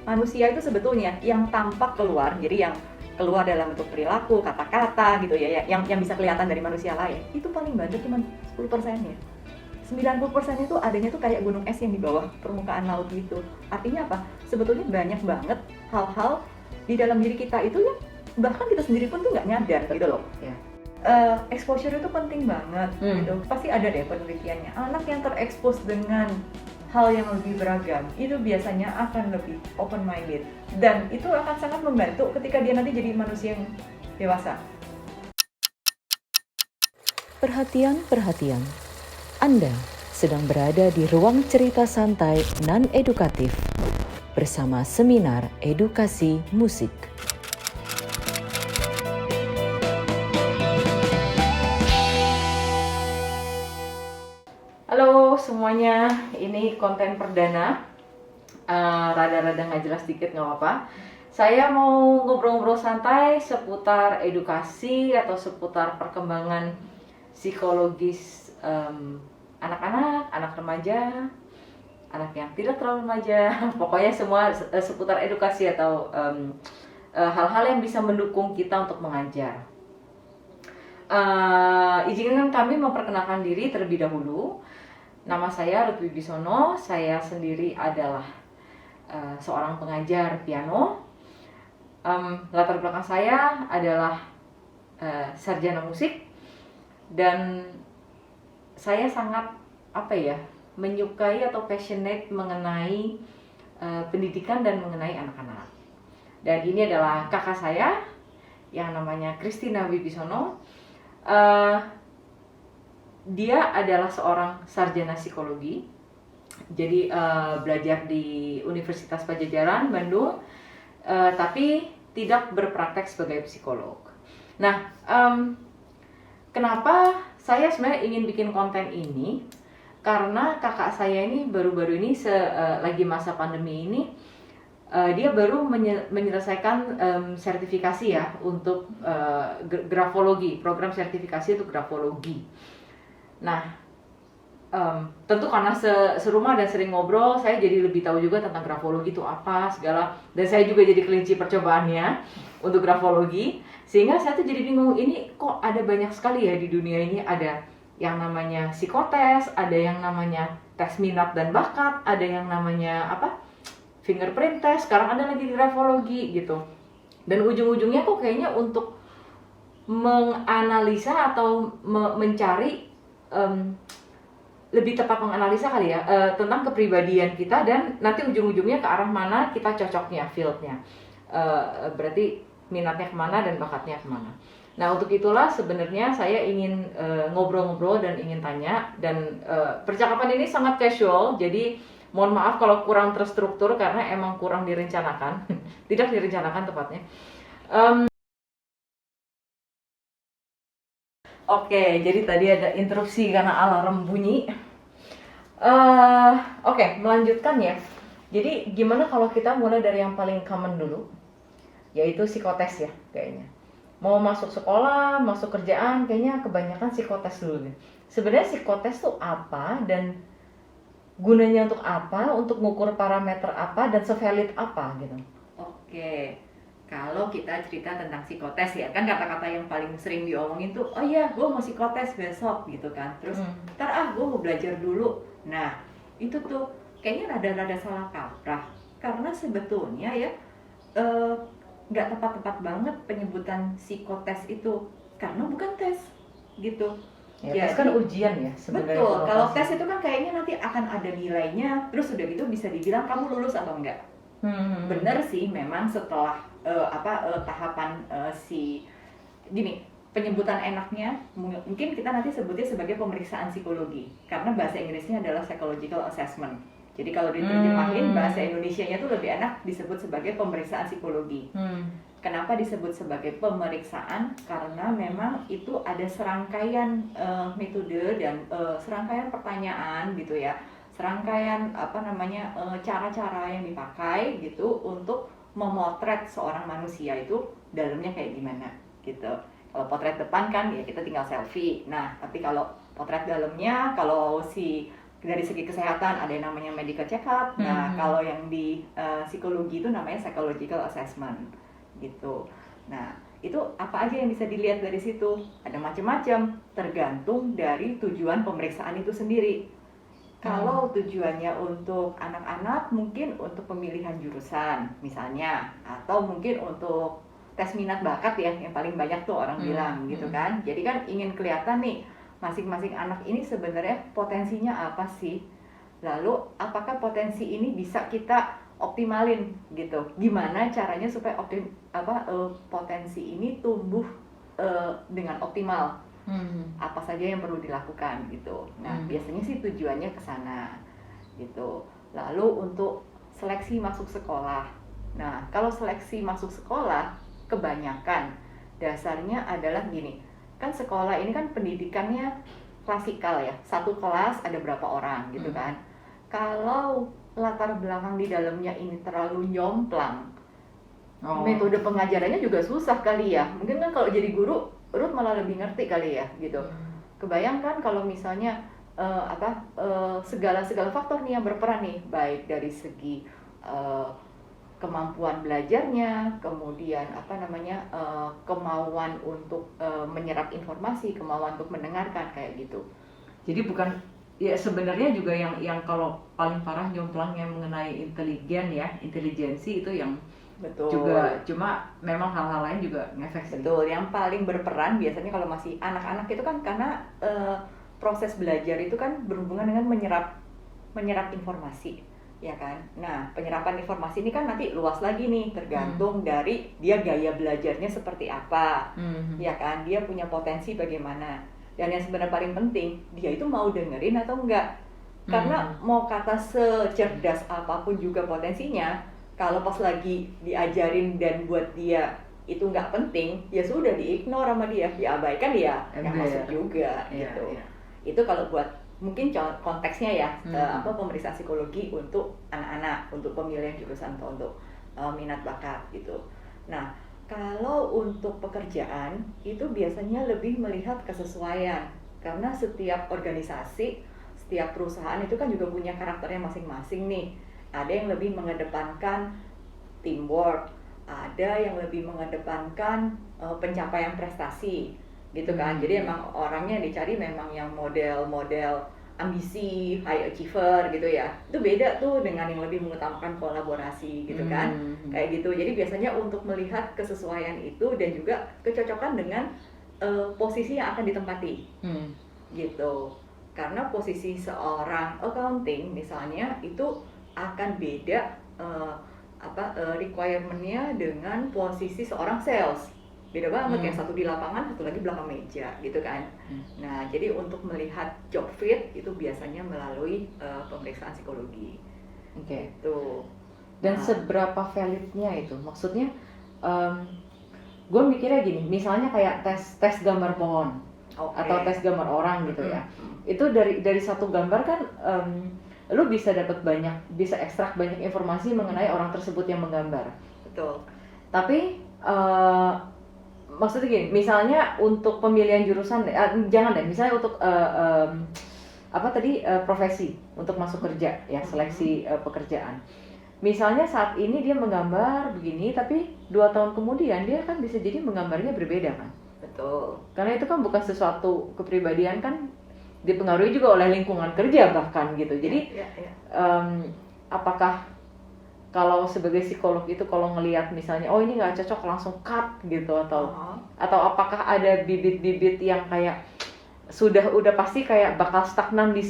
manusia itu sebetulnya yang tampak keluar, jadi yang keluar dalam bentuk perilaku, kata-kata gitu ya, yang bisa kelihatan dari manusia lain, itu paling banyak cuma 10%-nya. 90% itu adanya tuh kayak gunung es yang di bawah permukaan laut gitu. Artinya apa? Sebetulnya banyak banget hal-hal di dalam diri kita itu yang bahkan kita sendiri pun tuh nggak nyadar gitu loh. Ya. Exposure itu penting banget gitu. Pasti ada deh penelitiannya. Anak yang terekspos dengan hal yang lebih beragam itu biasanya akan lebih open minded dan itu akan sangat membantu ketika dia nanti jadi manusia yang dewasa. Perhatian. Anda sedang berada di ruang cerita santai non-edukatif bersama Seminar Edukasi Musik. Halo semuanya, ini konten perdana, rada-rada nggak jelas dikit nggak apa-apa. Saya mau ngobrol-ngobrol santai seputar edukasi atau seputar perkembangan psikologis anak-anak, anak remaja, anak yang tidak terlalu remaja, pokoknya semua seputar edukasi atau hal-hal yang bisa mendukung kita untuk mengajar. Izinkan kami memperkenalkan diri terlebih dahulu. Nama saya Ruth Wibisono, saya sendiri adalah seorang pengajar piano. Latar belakang saya adalah sarjana musik dan saya sangat menyukai atau passionate mengenai pendidikan dan mengenai anak-anak. Dan ini adalah kakak saya yang namanya Christina Wibisono. Dia adalah seorang sarjana psikologi, jadi belajar di Universitas Padjadjaran Bandung, tapi tidak berpraktek sebagai psikolog. Nah, kenapa saya sebenarnya ingin bikin konten ini? Karena kakak saya ini baru-baru ini lagi masa pandemi ini, dia baru menyelesaikan sertifikasi ya untuk grafologi, program sertifikasi untuk grafologi. Nah, tentu karena serumah dan sering ngobrol, saya jadi lebih tahu juga tentang grafologi itu apa segala, dan saya juga jadi kelinci percobaannya untuk grafologi, sehingga saya tuh jadi bingung, ini kok ada banyak sekali ya di dunia ini, ada yang namanya psikotes, ada yang namanya tes minat dan bakat, ada yang namanya fingerprint test, sekarang ada lagi grafologi gitu. Dan ujung-ujungnya kok kayaknya untuk menganalisa atau mencari lebih tepat menganalisa kali ya tentang kepribadian kita, dan nanti ujung-ujungnya ke arah mana kita cocoknya fieldnya, berarti minatnya kemana dan bakatnya kemana. Nah, untuk itulah sebenarnya saya ingin ngobrol-ngobrol dan ingin tanya, dan percakapan ini sangat casual, jadi mohon maaf kalau kurang terstruktur karena emang kurang direncanakan tidak direncanakan tepatnya. Oke, jadi tadi ada interupsi karena alarm bunyi. Oke, melanjutkan ya. Jadi gimana kalau kita mulai dari yang paling common dulu, yaitu psikotes ya kayaknya. Mau masuk sekolah, masuk kerjaan, kayaknya kebanyakan psikotes dulu deh. Sebenarnya psikotes tuh apa dan gunanya untuk apa, untuk ngukur parameter apa, dan sevalid apa gitu. Oke. Kalau kita cerita tentang psikotes ya, kan kata-kata yang paling sering diomongin tuh, oh iya gue mau psikotes besok gitu kan. Terus ntar gue mau belajar dulu. Nah itu tuh kayaknya rada-rada salah kaprah. Karena sebetulnya ya gak tepat-tepat banget penyebutan psikotes itu. Karena bukan tes gitu. Ya, tes kan ujian ya sebenarnya. Betul, kalau tes itu kan kayaknya nanti akan ada nilainya. Terus udah gitu bisa dibilang kamu lulus atau enggak. Bener sih, memang setelah tahapan penyebutan enaknya mungkin kita nanti sebutnya sebagai pemeriksaan psikologi, karena bahasa Inggrisnya adalah psychological assessment. Jadi kalau diterjemahin bahasa Indonesianya tuh lebih enak disebut sebagai pemeriksaan psikologi. Kenapa disebut sebagai pemeriksaan? Karena memang itu ada serangkaian metode dan serangkaian pertanyaan gitu ya. Serangkaian cara-cara yang dipakai gitu untuk memotret seorang manusia itu dalamnya kayak gimana gitu. Kalau potret depan kan ya kita tinggal selfie. Nah, tapi kalau potret dalamnya, kalau si dari segi kesehatan ada yang namanya medical check-up. Nah, kalau yang di psikologi itu namanya psychological assessment gitu. Nah, itu apa aja yang bisa dilihat dari situ? Ada macam-macam, tergantung dari tujuan pemeriksaan itu sendiri. Kalau tujuannya untuk anak-anak, mungkin untuk pemilihan jurusan misalnya, atau mungkin untuk tes minat bakat ya, yang paling banyak tuh orang bilang gitu kan. Jadi kan ingin kelihatan nih, masing-masing anak ini sebenarnya potensinya apa sih? Lalu apakah potensi ini bisa kita optimalin gitu? Gimana caranya supaya potensi ini tumbuh dengan optimal? Apa saja yang perlu dilakukan gitu. Nah, biasanya sih tujuannya ke sana gitu. Lalu untuk seleksi masuk sekolah. Nah, kalau seleksi masuk sekolah kebanyakan dasarnya adalah gini. Kan sekolah ini kan pendidikannya klasikal ya. Satu kelas ada berapa orang gitu kan. Kalau latar belakang di dalamnya ini terlalu nyomplang, metode pengajarannya juga susah kali ya. Mungkin kan kalau jadi guru Ruth malah lebih ngerti kali ya gitu. Kebayangkan kalau misalnya segala faktor nih yang berperan nih, baik dari segi kemampuan belajarnya, kemudian kemauan untuk menyerap informasi, kemauan untuk mendengarkan kayak gitu. Jadi bukan ya sebenarnya juga yang kalau paling parah jomplang yang mengenai intelijensi itu yang Betul. Juga cuma memang hal-hal lain juga ngefek sih. Betul, yang paling berperan biasanya kalau masih anak-anak itu kan karena proses belajar itu kan berhubungan dengan menyerap informasi, ya kan. Nah, penyerapan informasi ini kan nanti luas lagi nih, tergantung dari dia gaya belajarnya seperti apa, ya kan. Dia punya potensi bagaimana. Dan yang sebenarnya paling penting, dia itu mau dengerin atau enggak. Karena mau kata secerdas apapun juga potensinya, kalau pas lagi diajarin dan buat dia itu nggak penting, ya sudah di-ignore sama dia, diabaikan ya, nggak masuk juga gitu. Itu kalau buat mungkin konteksnya ya, pemeriksaan psikologi untuk anak-anak, untuk pemilihan jurusan atau untuk minat bakat gitu. Nah, kalau untuk pekerjaan itu biasanya lebih melihat kesesuaian, karena setiap organisasi, setiap perusahaan itu kan juga punya karakternya masing-masing nih. Ada yang lebih mengedepankan teamwork, ada yang lebih mengedepankan pencapaian prestasi, gitu kan. Jadi emang orangnya dicari memang yang model-model ambisi, high achiever gitu ya. Itu beda tuh dengan yang lebih mengutamakan kolaborasi gitu kan. Kayak gitu. Jadi biasanya untuk melihat kesesuaian itu dan juga kecocokan dengan posisi yang akan ditempati, gitu. Karena posisi seorang accounting misalnya itu akan beda requirement-nya dengan posisi seorang sales. Beda banget, yang satu di lapangan, satu lagi belakang meja gitu kan. Nah, jadi untuk melihat job fit itu biasanya melalui pemeriksaan psikologi. Oke. Gitu. Dan seberapa validnya itu? Maksudnya gue mikirnya gini, misalnya kayak tes gambar pohon atau tes gambar orang gitu ya. Itu dari satu gambar kan lu bisa dapat bisa ekstrak banyak informasi mengenai orang tersebut yang menggambar. Betul. Tapi maksudnya gini, misalnya untuk pemilihan jurusan, jangan deh, misalnya untuk profesi untuk masuk kerja ya, seleksi pekerjaan. Misalnya saat ini dia menggambar begini, tapi 2 tahun kemudian dia kan bisa jadi menggambarnya berbeda kan? Betul. Karena itu kan bukan sesuatu kepribadian kan, dipengaruhi juga oleh lingkungan kerja bahkan gitu. Jadi apakah kalau sebagai psikolog itu kalau ngelihat misalnya ini nggak cocok langsung cut gitu atau apakah ada bibit-bibit yang kayak udah pasti kayak bakal stagnan di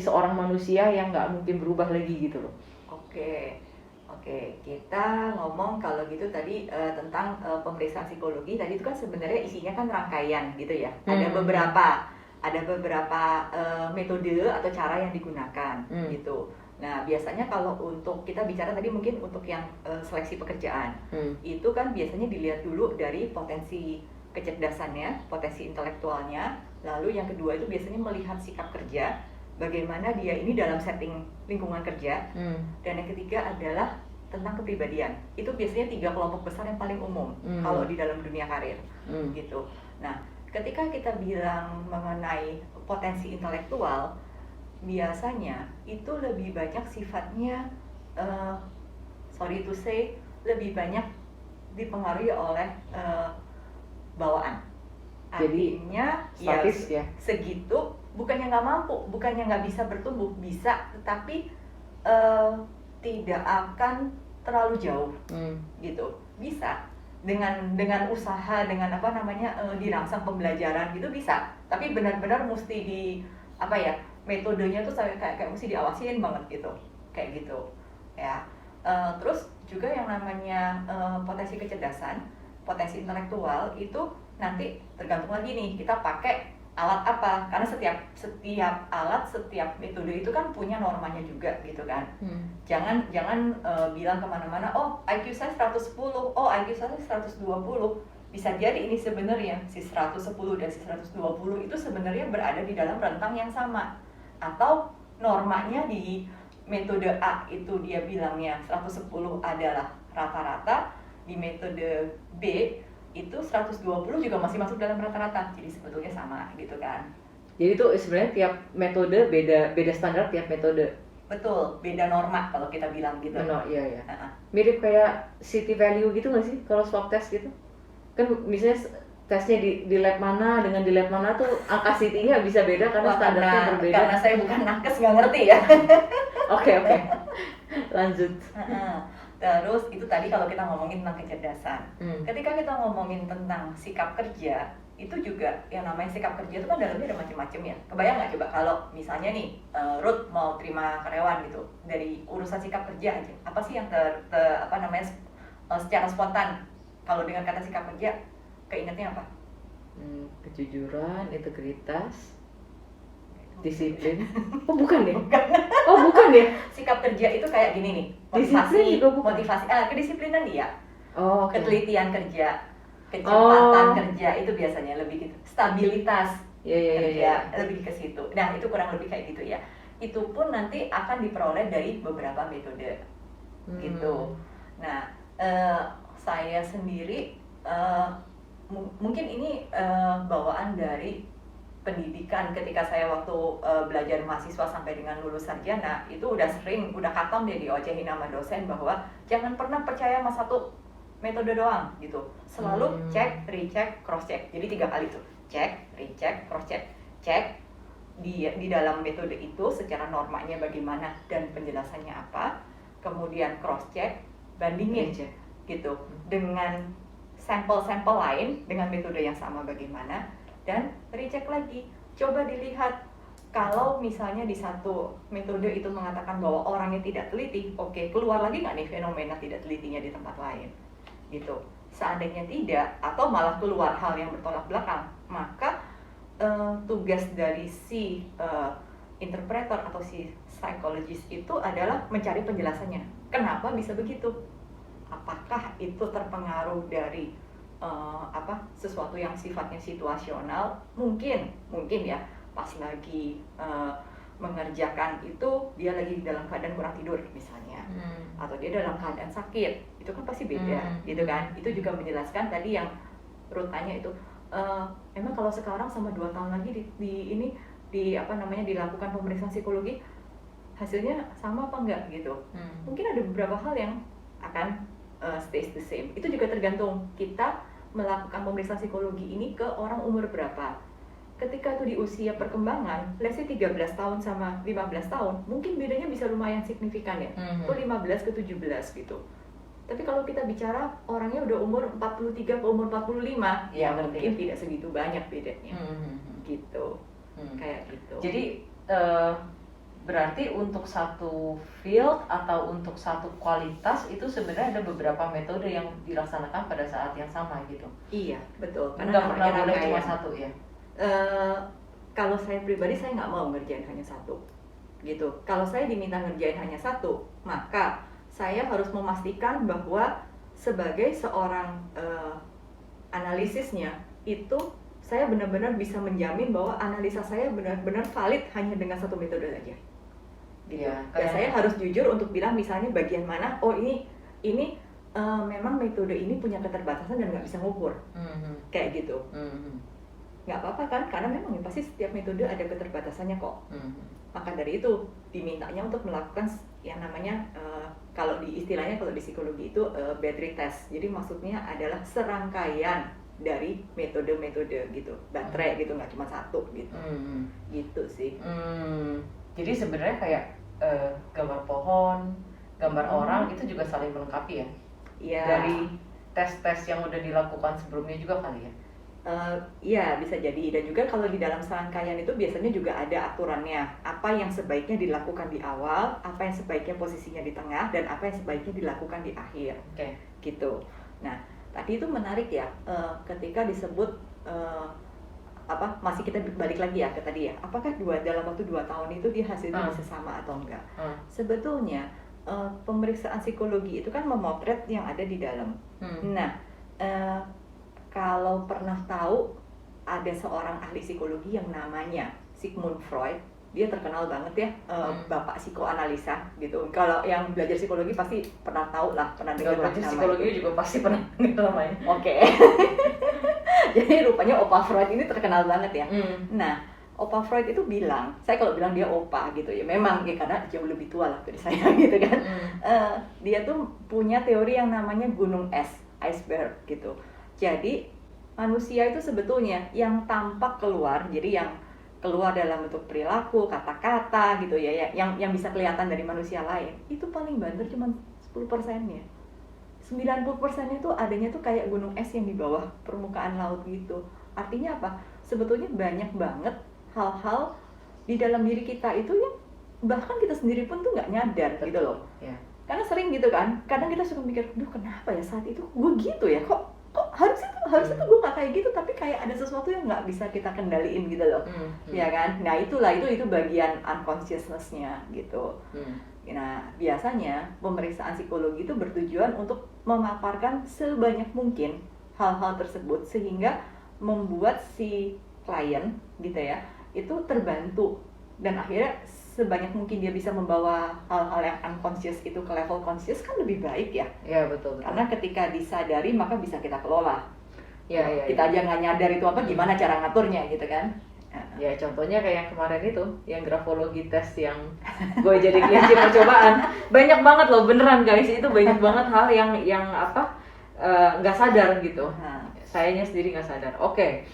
seorang manusia yang nggak mungkin berubah lagi gitu loh. Oke, kita ngomong kalau gitu tadi tentang pemeriksaan psikologi. Tadi itu kan sebenarnya isinya kan rangkaian gitu ya. Ada beberapa metode atau cara yang digunakan gitu. Nah, biasanya kalau untuk kita bicara tadi mungkin untuk yang seleksi pekerjaan, itu kan biasanya dilihat dulu dari potensi kecerdasannya, potensi intelektualnya. Lalu yang kedua itu biasanya melihat sikap kerja, bagaimana dia ini dalam setting lingkungan kerja. Dan yang ketiga adalah tentang kepribadian. Itu biasanya 3 kelompok besar yang paling umum kalau di dalam dunia karir gitu. Nah, ketika kita bilang mengenai potensi intelektual, biasanya itu lebih banyak sifatnya sorry to say, lebih banyak dipengaruhi oleh bawaan. Jadi, Artinya statis ya. segitu, bukannya nggak mampu, bukannya nggak bisa bertumbuh, bisa, tetapi tidak akan terlalu jauh gitu. Bisa dengan usaha, dengan apa namanya dirangsang pembelajaran gitu bisa, tapi benar-benar mesti di apa ya, metodenya tuh kayak mesti diawasin banget gitu, kayak gitu ya. Terus juga yang namanya potensi kecerdasan, potensi intelektual itu nanti tergantung lagi nih kita pakai alat apa, karena setiap alat, setiap metode itu kan punya normanya juga gitu kan. Jangan bilang kemana-mana, oh IQ saya 110, oh IQ saya 120. Bisa jadi ini sebenarnya si 110 dan si 120 itu sebenarnya berada di dalam rentang yang sama, atau normanya di metode A itu dia bilangnya 110 adalah rata-rata, di metode B itu 120 juga masih masuk dalam rata-rata, jadi sebetulnya sama gitu kan. Jadi tuh sebenarnya tiap metode beda standar tiap metode. Betul, beda norma kalau kita bilang gitu. Iya. Mirip kayak city value gitu nggak sih kalau swab test gitu? Kan misalnya tesnya di lab mana dengan di lab mana tuh angka CT-nya bisa beda karena standarnya berbeda. Karena saya bukan nakes, nggak ngerti ya. Oke. Lanjut. Terus itu tadi kalau kita ngomongin tentang kecerdasan. Ketika kita ngomongin tentang sikap kerja, itu juga yang namanya sikap kerja itu kan dalamnya ada macam-macam ya. Kebayang nggak coba kalau misalnya nih Ruth mau terima karyawan gitu, dari urusan sikap kerja aja, apa sih yang secara spontan kalau dengan kata sikap kerja keingetnya apa? Kejujuran, integritas, disiplin. Oh bukan deh. Sikap kerja itu kayak gini nih, motivasi, kedisiplinan dia. Okay. Ketelitian kerja, kecepatan kerja itu biasanya lebih gitu. Stabilitas kerja lebih ke situ. Nah itu kurang lebih kayak gitu ya. Itu pun nanti akan diperoleh dari beberapa metode gitu. Nah saya sendiri mungkin ini bawaan dari pendidikan. Ketika saya waktu belajar mahasiswa sampai dengan lulus sarjana, itu udah katam deh diocehin sama dosen bahwa jangan pernah percaya sama satu metode doang gitu. Selalu cek, recheck, cross check. Jadi 3 kali tuh. Cek, recheck, cross check. Cek di dalam metode itu secara normanya bagaimana dan penjelasannya apa. Kemudian cross check, bandingin gitu dengan sampel-sampel lain dengan metode yang sama bagaimana, dan recheck lagi. Coba dilihat kalau misalnya di satu metode itu mengatakan bahwa orangnya tidak teliti, oke, keluar lagi nggak nih fenomena tidak telitinya di tempat lain gitu. Seandainya tidak, atau malah keluar hal yang bertolak belakang, maka tugas dari si interpreter atau si psikologis itu adalah mencari penjelasannya. Kenapa bisa begitu? Apakah itu terpengaruh dari sesuatu yang sifatnya situasional? Mungkin ya, pas lagi mengerjakan itu dia lagi dalam keadaan kurang tidur misalnya, atau dia dalam keadaan sakit, itu kan pasti beda gitu kan. Itu juga menjelaskan tadi yang Ruth tanya itu, emang kalau sekarang sama 2 tahun lagi dilakukan pemeriksaan psikologi hasilnya sama apa enggak gitu. Mungkin ada beberapa hal yang akan stays the same. Itu juga tergantung kita melakukan pemeriksaan psikologi ini ke orang umur berapa. Ketika itu di usia perkembangan, let's say 13 tahun sama 15 tahun, mungkin bedanya bisa lumayan signifikan ya. Itu 15 ke 17 gitu. Tapi kalau kita bicara orangnya udah umur 43 ke umur 45, ya mungkin tidak segitu banyak bedanya. Gitu. Kayak gitu. Jadi berarti untuk satu field atau untuk satu kualitas itu sebenarnya ada beberapa metode yang dilaksanakan pada saat yang sama gitu. Iya, betul. Nggak pernah boleh cuma satu ya. Kalau saya pribadi, saya nggak mau ngerjain hanya satu gitu. Kalau saya diminta ngerjain hanya satu, maka saya harus memastikan bahwa sebagai seorang analisisnya itu saya benar-benar bisa menjamin bahwa analisa saya benar-benar valid hanya dengan satu metode saja gitu. Ya, saya harus jujur untuk bilang misalnya bagian mana, oh ini memang metode ini punya keterbatasan dan nggak bisa ngukur kayak gitu. Nggak apa-apa kan, karena memang pasti setiap metode ada keterbatasannya kok. Maka dari itu dimintanya untuk melakukan yang namanya kalau di istilahnya kalau di psikologi itu battery test. Jadi maksudnya adalah serangkaian dari metode-metode gitu, baterai gitu, nggak cuma satu gitu. Gitu sih. Jadi sebenarnya kayak gambar pohon, gambar orang itu juga saling melengkapi ya. Iya. Dari tes-tes yang udah dilakukan sebelumnya juga kali ya. Iya, bisa jadi. Dan juga kalau di dalam serangkaian itu biasanya juga ada aturannya. Apa yang sebaiknya dilakukan di awal, apa yang sebaiknya posisinya di tengah, dan apa yang sebaiknya dilakukan di akhir. Oke. Gitu. Nah, tadi itu menarik ya, ketika disebut masih kita balik lagi ya ke tadi ya. Apakah dalam waktu 2 tahun itu dia hasilnya bisa sama atau enggak? Sebetulnya pemeriksaan psikologi itu kan memotret yang ada di dalam. Nah, kalau pernah tahu ada seorang ahli psikologi yang namanya Sigmund Freud, dia terkenal banget ya, bapak psikoanalisa gitu. Kalau yang belajar psikologi pasti pernah tahu lah, pernah dengar belajar psikologi juga pasti pernah dengar namanya. Oke. Jadi rupanya Opa Freud ini terkenal banget ya. Nah, Opa Freud itu bilang, saya kalau bilang dia opa gitu ya, memang ya karena jauh lebih tua lah dari saya gitu kan. Dia tuh punya teori yang namanya gunung es, iceberg gitu. Jadi manusia itu sebetulnya yang tampak keluar, jadi yang keluar dalam bentuk perilaku, kata-kata gitu ya, yang bisa kelihatan dari manusia lain, itu paling banter cuma 10%-nya. 90%-nya itu adanya tuh kayak gunung es yang di bawah permukaan laut gitu. Artinya apa? Sebetulnya banyak banget hal-hal di dalam diri kita itu yang bahkan kita sendiri pun tuh nggak nyadar. Betul. Gitu loh. Ya. Karena sering gitu kan, kadang kita suka mikir, duh kenapa ya saat itu gue gitu ya, kok harusnya tuh gue nggak kayak gitu, tapi kayak ada sesuatu yang nggak bisa kita kendaliin gitu loh. Ya kan? Nah itu bagian unconsciousness-nya gitu. Nah biasanya pemeriksaan psikologi itu bertujuan untuk memaparkan sebanyak mungkin hal-hal tersebut sehingga membuat si klien gitu ya itu terbantu, dan akhirnya sebanyak mungkin dia bisa membawa hal-hal yang unconscious itu ke level conscious kan lebih baik ya. Iya betul. Karena ketika disadari maka bisa kita kelola. Ya. Kita aja nggak nyadar itu apa, gimana cara ngaturnya gitu kan. Ya contohnya kayak yang kemarin itu, yang grafologi tes yang gue jadi kelinci percobaan. Banyak banget loh beneran guys, itu banyak banget hal yang apa nggak sadar gitu. Sayanya sendiri nggak sadar. Oke.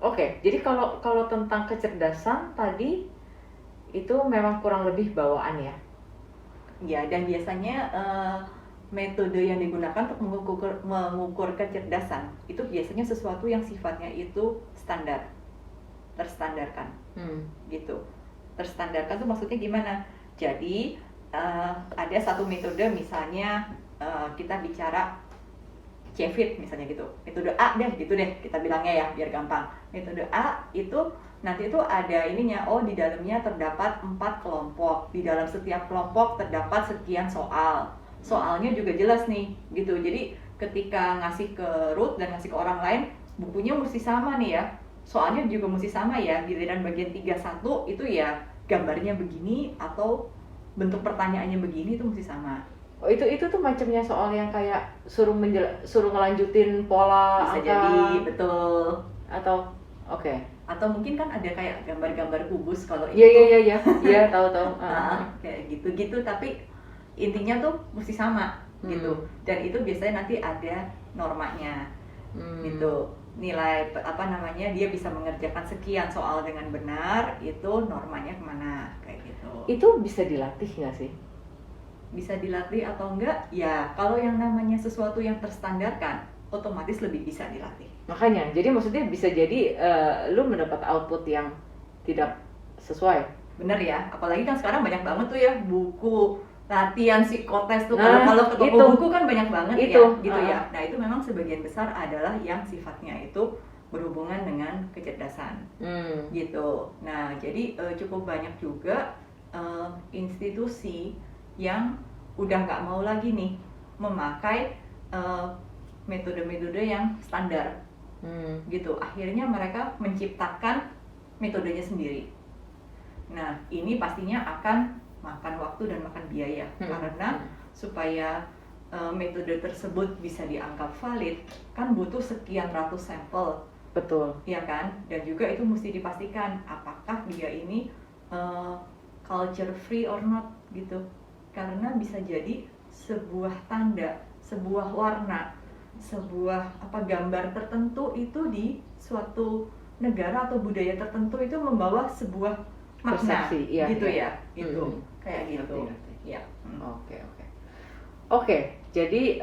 Oke, jadi kalau tentang kecerdasan tadi itu memang kurang lebih bawaan ya. Ya, dan biasanya metode yang digunakan untuk mengukur kecerdasan itu biasanya sesuatu yang sifatnya itu terstandarkan, gitu. Terstandarkan tuh maksudnya gimana? Jadi ada satu metode misalnya kita bicara CFIT misalnya gitu, metode A deh gitu deh kita bilangnya ya biar gampang. Metode A itu nanti itu ada ininya, di dalamnya terdapat 4 kelompok, di dalam setiap kelompok terdapat sekian soalnya juga jelas nih gitu. Jadi ketika ngasih ke Ruth dan ngasih ke orang lain, bukunya mesti sama nih ya, soalnya juga mesti sama ya, giliran bagian 31 itu ya gambarnya begini atau bentuk pertanyaannya begini itu mesti sama. Oh itu tuh macamnya soal yang kayak suruh ngelanjutin pola bisa angka. Jadi betul. Atau oke. Atau mungkin kan ada kayak gambar-gambar kubus kalau itu. Iya tahu. Kayak gitu tapi intinya tuh mesti sama gitu. Dan itu biasanya nanti ada normanya. Gitu. Nilai dia bisa mengerjakan sekian soal dengan benar, itu normanya kemana kayak gitu. Itu bisa dilatih nggak sih? Bisa dilatih atau enggak? Ya, kalau yang namanya sesuatu yang terstandarkan, otomatis lebih bisa dilatih. Makanya, jadi maksudnya bisa jadi lu mendapat output yang tidak sesuai. Bener ya, apalagi kan sekarang banyak banget tuh ya buku latihan psikotes tuh. Kalau ke toko buku kan banyak banget ya, gitu ya. Nah itu memang sebagian besar adalah yang sifatnya itu berhubungan dengan kecerdasan, gitu. Nah jadi cukup banyak juga institusi yang udah nggak mau lagi nih memakai metode-metode yang standar, gitu. Akhirnya mereka menciptakan metodenya sendiri. Nah ini pastinya akan makan waktu dan makan biaya, karena supaya metode tersebut bisa dianggap valid kan butuh sekian ratus sampel Betul. ya kan? Dan juga itu mesti dipastikan apakah dia ini culture free or not gitu. Karena bisa jadi sebuah tanda, sebuah warna, sebuah gambar tertentu itu di suatu negara atau budaya tertentu itu membawa sebuah makna, Persepsi, iya, gitu iya. ya, gitu, kayak gitu, Ngerti. ya. Oke, jadi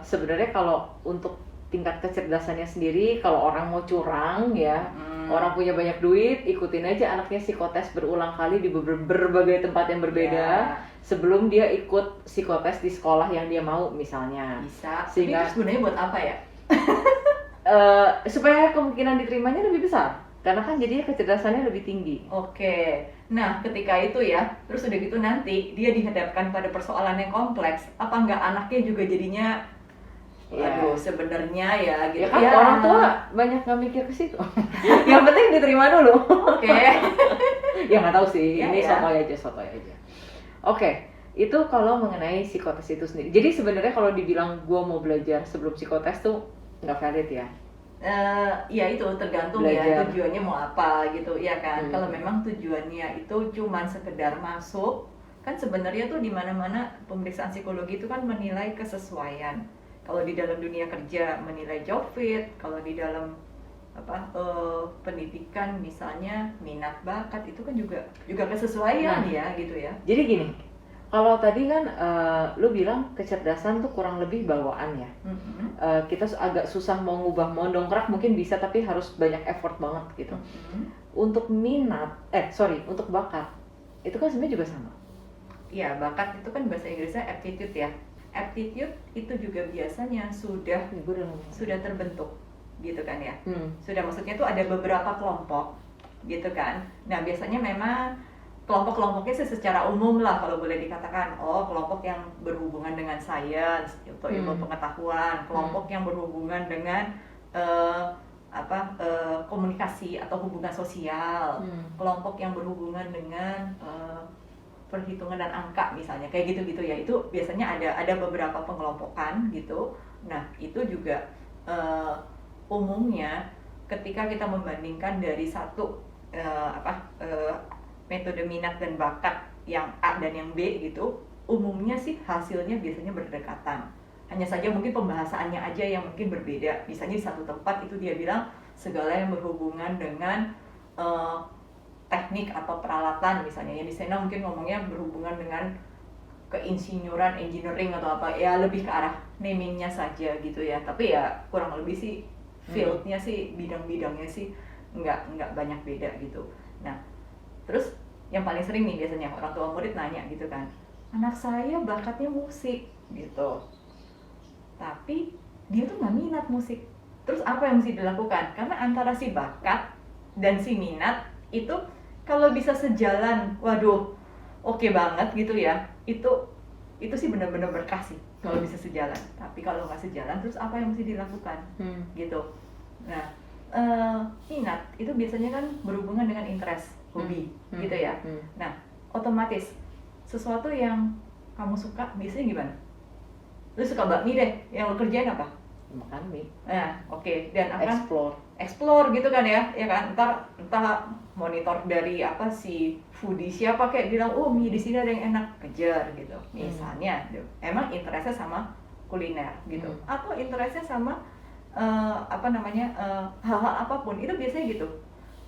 sebenarnya kalau untuk tingkat kecerdasannya sendiri, kalau orang mau curang ya, orang punya banyak duit, ikutin aja anaknya psikotes berulang kali di berbagai tempat yang berbeda, sebelum dia ikut psikotes di sekolah yang dia mau misalnya. Bisa. Sehingga Tapi sebenarnya buat apa ya? supaya kemungkinan diterimanya lebih besar, karena kan jadinya kecerdasannya lebih tinggi. Oke, nah ketika itu ya, terus udah gitu nanti dia dihadapkan pada persoalan yang kompleks, apa enggak anaknya juga jadinya, aduh sebenarnya ya gitu Ya kan orang tua banyak nggak mikir ke situ. Yang penting diterima dulu. Oke. Ya nggak tahu sih, Ya, ini ya. sotoy aja. Oke, itu kalau mengenai psikotes itu sendiri. Jadi sebenarnya kalau dibilang gua mau belajar sebelum psikotes tuh nggak valid ya. Ya itu tergantung Belajar. ya tujuannya mau apa gitu ya kan. Hmm. Kalau memang tujuannya itu cuman sekedar masuk, kan sebenarnya tuh di mana-mana pemeriksaan psikologi itu kan menilai kesesuaian. Kalau di dalam dunia kerja menilai job fit, kalau di dalam pendidikan misalnya minat bakat itu kan juga kesesuaian Nah. ya gitu ya. Jadi gini, kalau tadi kan lu bilang kecerdasan tuh kurang lebih bawaan ya. Mhm. Kita agak susah mau ngubah, mau dongkrak mungkin bisa, tapi harus banyak effort banget gitu. Mhm. Untuk untuk bakat itu kan sebenarnya juga sama. Ya, bakat itu kan bahasa Inggrisnya aptitude ya. Aptitude itu juga biasanya sudah terbentuk gitu kan ya. Sudah, maksudnya tuh ada beberapa kelompok gitu kan. Nah, biasanya memang kelompok-kelompoknya sih secara umum lah kalau boleh dikatakan, kelompok yang berhubungan dengan sains atau ilmu pengetahuan, kelompok yang berhubungan dengan komunikasi atau hubungan sosial, kelompok yang berhubungan dengan perhitungan dan angka misalnya, kayak gitu-gitu ya. Itu biasanya ada beberapa pengelompokan gitu. Nah, itu juga umumnya ketika kita membandingkan dari satu metode minat dan bakat yang A dan yang B gitu, umumnya sih hasilnya biasanya berdekatan. Hanya saja mungkin pembahasannya aja yang mungkin berbeda. Misalnya di satu tempat itu dia bilang segala yang berhubungan dengan teknik atau peralatan misalnya. Yang di sana mungkin ngomongnya berhubungan dengan keinsinyuran, engineering atau apa, ya lebih ke arah namingnya saja gitu ya. Tapi ya kurang lebih sih fieldnya sih, bidang-bidangnya sih nggak banyak beda gitu. Nah, terus yang paling sering nih biasanya orang tua murid nanya gitu kan, anak saya bakatnya musik gitu, tapi dia tuh nggak minat musik. Terus apa yang mesti dilakukan? Karena antara si bakat dan si minat itu kalau bisa sejalan, waduh, oke banget gitu ya. Itu sih benar-benar berkah sih kalau bisa sejalan. Tapi kalau nggak sejalan, terus apa yang mesti dilakukan? Gitu. Nah, minat itu biasanya kan berhubungan dengan interest, hobi, gitu ya. Nah, otomatis sesuatu yang kamu suka biasanya gimana? Lu suka bakmi deh, yang lu kerjain apa? Makan mie. Nah, oke. Dan akan Explore gitu kan ya kan. Entah monitor dari si foodie siapa kayak bilang, mie di sini ada yang enak, kejar gitu. Misalnya, emang interestnya sama kuliner gitu. Atau interestnya sama hal-hal apapun, itu biasanya gitu.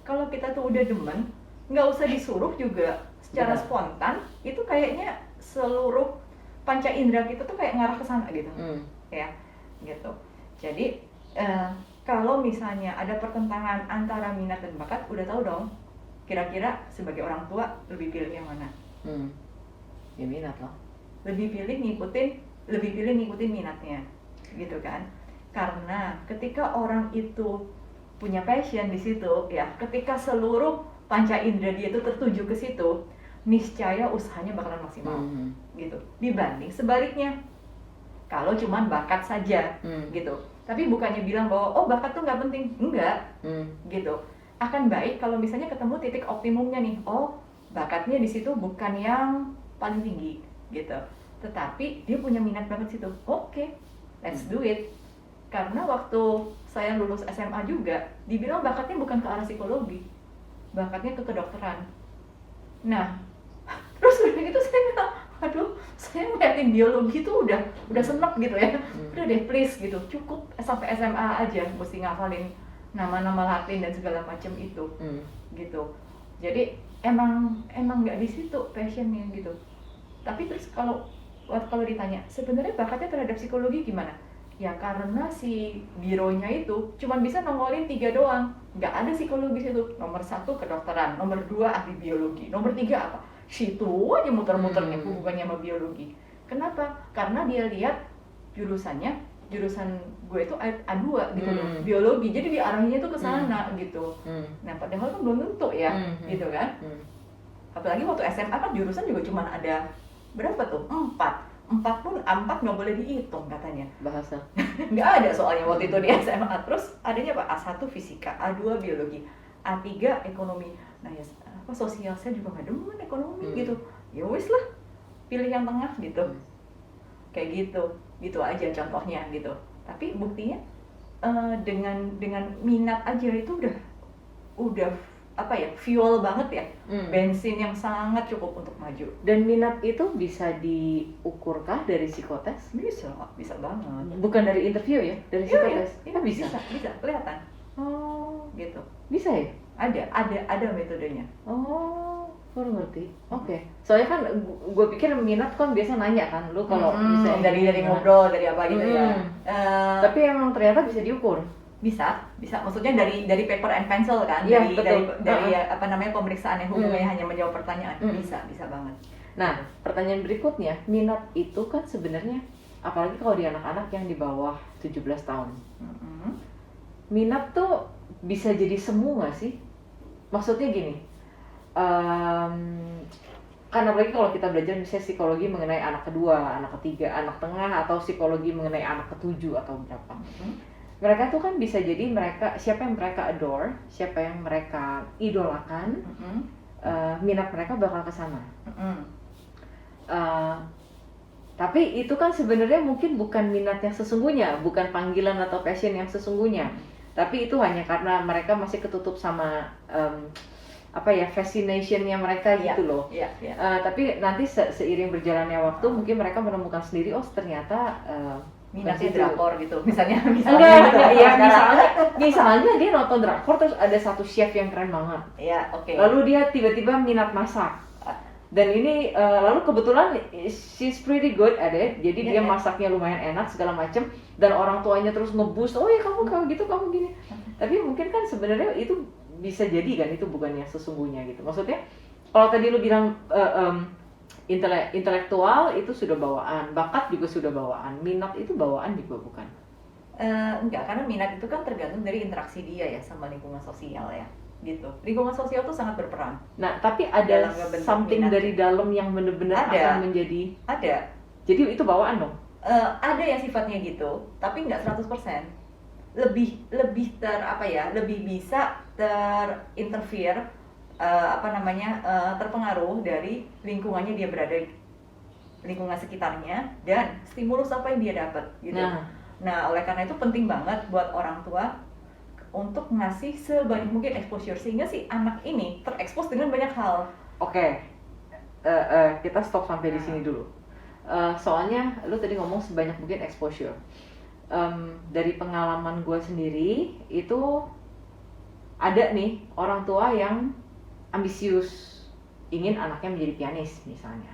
Kalau kita tuh udah demen, nggak usah disuruh juga secara spontan, itu kayaknya seluruh panca indera kita tuh kayak ngarah ke sana gitu. Ya, gitu. Jadi kalau misalnya ada pertentangan antara minat dan bakat, udah tahu dong kira-kira sebagai orang tua lebih pilih yang mana? Ya minat loh. Lebih pilih ngikutin minatnya, gitu kan? Karena ketika orang itu punya passion di situ, ya, ketika seluruh panca indera dia itu tertuju ke situ, niscaya usahanya bakalan maksimal, gitu. Dibanding sebaliknya, kalau cuman bakat saja, gitu. Tapi bukannya bilang bahwa bakat tuh nggak penting, enggak, gitu. Akan baik kalau misalnya ketemu titik optimumnya nih, bakatnya di situ bukan yang paling tinggi, gitu. Tetapi dia punya minat banget situ, oke, let's do it. Karena waktu saya lulus SMA juga, dibilang bakatnya bukan ke arah psikologi, bakatnya ke kedokteran. Nah, terus udah gitu saya bilang, aduh, saya ngeliatin biologi tuh udah senep gitu ya. Udah deh please gitu, cukup sampai SMA aja mesti ngafalin nama-nama Latin dan segala macam itu. Gitu. Jadi emang nggak di situ passionnya gitu. Tapi terus kalau ditanya sebenarnya bakatnya terhadap psikologi gimana? Ya karena si bironya itu cuma bisa nongolin 3 doang, nggak ada psikologis itu. Nomor 1 kedokteran, nomor 2 ahli biologi, nomor 3 apa? Situ aja muter-muternya hubungannya sama biologi. Kenapa? Karena dia lihat jurusan gue itu A2 gitu loh, biologi, jadi diarahinnya tuh ke sana gitu. Nah padahal kan belum tentu ya, gitu kan. Apalagi waktu SMA kan jurusan juga cuma ada berapa tuh? 4 pun 4 nggak boleh dihitung katanya. Bahasa. Nggak ada soalnya waktu itu di SMA. Terus adanya apa? A1 fisika, A2 biologi, A3 ekonomi. Nah ya sosial saya juga nggak demen ekonomi gitu. Ya wis lah, pilih yang tengah gitu. Kayak gitu aja contohnya gitu. Tapi buktinya dengan minat aja itu udah apa ya, fuel banget ya, bensin yang sangat cukup untuk maju. Dan minat itu bisa diukurkah dari psikotes? Bisa banget. Bukan dari interview ya, dari psikotes? Iya, bisa kelihatan. Oh, Gitu. bisa ya? Ada metodenya. Oh, baru ngerti. Oke. Soalnya kan gue pikir minat kan biasa nanya kan, lu kalau misalnya dari ngobrol, dari apa gitu ya. Tapi emang ternyata bisa diukur. Bisa, maksudnya dari paper and pencil kan, Iya, dari apa namanya, pemeriksaan yang hubungannya hanya menjawab pertanyaan. Bisa banget. Nah, pertanyaan berikutnya, minat itu kan sebenarnya, apalagi kalau di anak-anak yang di bawah 17 tahun, minat tuh bisa jadi semu nggak sih? Maksudnya gini, kan apalagi kalau kita belajar misalnya psikologi mengenai anak kedua, anak ketiga, anak tengah, atau psikologi mengenai anak ketujuh atau berapa. Mereka tuh kan bisa jadi siapa yang mereka adore, siapa yang mereka idolakan, minat mereka bakal ke sana. Tapi itu kan sebenarnya mungkin bukan minat yang sesungguhnya, bukan panggilan atau passion yang sesungguhnya. Tapi itu hanya karena mereka masih ketutup sama fascination-nya mereka gitu loh. Tapi nanti seiring berjalannya waktu mungkin mereka menemukan sendiri, oh ternyata minatnya drakor gitu, misalnya enggak, ya misalnya dia nonton drakor terus ada satu chef yang keren banget. Lalu dia tiba-tiba minat masak. Dan ini lalu kebetulan she's pretty good at it, jadi dia masaknya lumayan enak segala macem, dan orang tuanya terus nge-boost, oh ya kamu gitu, kamu gini. Tapi mungkin kan sebenarnya itu bisa jadi kan itu bukan yang sesungguhnya gitu. Maksudnya kalau tadi lu bilang intelektual itu sudah bawaan, bakat juga sudah bawaan, minat itu bawaan juga bukan? Enggak, karena minat itu kan tergantung dari interaksi dia ya sama lingkungan sosial ya, gitu. Lingkungan sosial tuh sangat berperan. Nah, tapi ada something dari dalam yang benar-benar akan menjadi. Ada. Jadi itu bawaan dong? Ada yang sifatnya gitu, tapi nggak 100%. Lebih lebih bisa terinterfere, terpengaruh dari lingkungannya dia berada, lingkungan sekitarnya, dan stimulus apa yang dia dapat gitu. Nah, oleh karena itu penting banget buat orang tua untuk ngasih sebanyak mungkin exposure sehingga si anak ini terekspos dengan banyak hal. Oke. Kita stop sampai di sini dulu. Soalnya lu tadi ngomong sebanyak mungkin exposure. Dari pengalaman gue sendiri itu ada nih orang tua yang ambisius, ingin anaknya menjadi pianis misalnya,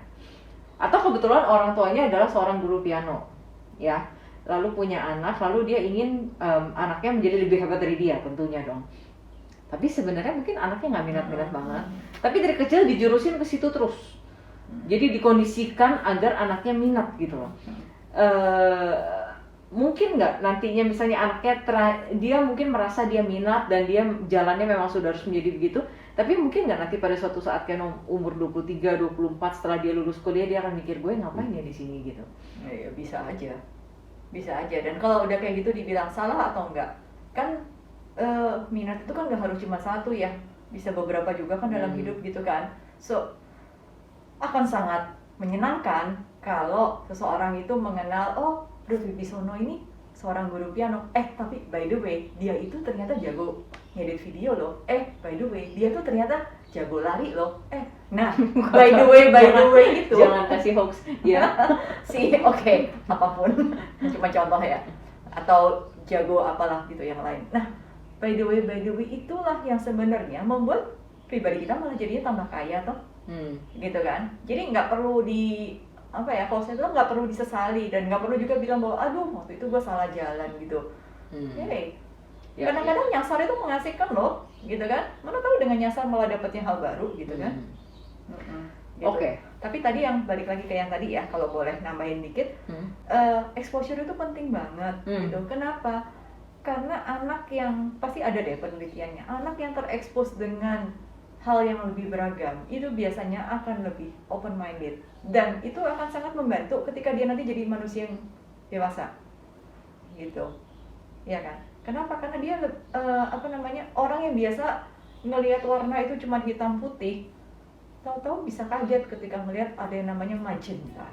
atau kebetulan orang tuanya adalah seorang guru piano ya, lalu punya anak, lalu dia ingin anaknya menjadi lebih hebat dari dia tentunya dong. Tapi sebenarnya mungkin anaknya nggak minat-minat banget, tapi dari kecil dijurusin ke situ terus, jadi dikondisikan agar anaknya minat gitu loh. Mungkin nggak nantinya misalnya anaknya dia mungkin merasa dia minat dan dia jalannya memang sudah harus menjadi begitu, tapi mungkin nggak nanti pada suatu saat kayak umur 23, 24 setelah dia lulus kuliah dia akan mikir gue ngapain ya di sini gitu. Ya bisa aja. Dan kalau udah kayak gitu dibilang salah atau enggak, kan minat itu kan nggak harus cuma satu ya, bisa beberapa juga kan dalam hidup gitu kan. So akan sangat menyenangkan kalau seseorang itu mengenal, oh Bro Wibisono ini seorang guru piano, tapi by the way dia itu ternyata jago ngedit video loh, by the way dia tuh ternyata jago lari loh, nah by the way itu Jangan kasih hoax. Ya. oke, apapun cuma contoh ya, atau jago apalah gitu yang lain. Nah by the way itulah yang sebenarnya membuat pribadi kita malah jadinya tambah kaya toh, gitu kan. Jadi nggak perlu kalau saya bilang nggak perlu disesali, dan nggak perlu juga bilang bahwa aduh waktu itu gue salah jalan gitu. Kadang-kadang nyasar itu mengasihkan loh, gitu kan. Mana tahu dengan nyasar malah dapetnya hal baru gitu kan. Gitu. Oke. Tapi tadi yang balik lagi ke yang tadi ya, kalau boleh nambahin dikit, exposure itu penting banget gitu. Kenapa? Karena anak yang, pasti ada deh penelitiannya, anak yang terekspos dengan hal yang lebih beragam itu biasanya akan lebih open minded, dan itu akan sangat membantu ketika dia nanti jadi manusia yang dewasa gitu, ya kan. Kenapa? Karena dia orang yang biasa ngelihat warna itu cuma hitam putih, tahu-tahu bisa kaget ketika melihat ada yang namanya magenta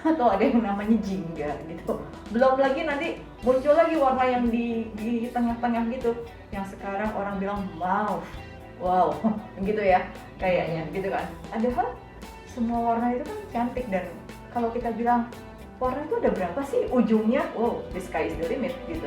atau ada yang namanya jingga gitu. Belum lagi nanti muncul lagi warna yang di tengah-tengah gitu, yang sekarang orang bilang wow gitu ya kayaknya gitu kan. Padahal semua warna itu kan cantik, dan kalau kita bilang warna itu ada berapa sih ujungnya, wow the sky is the limit gitu.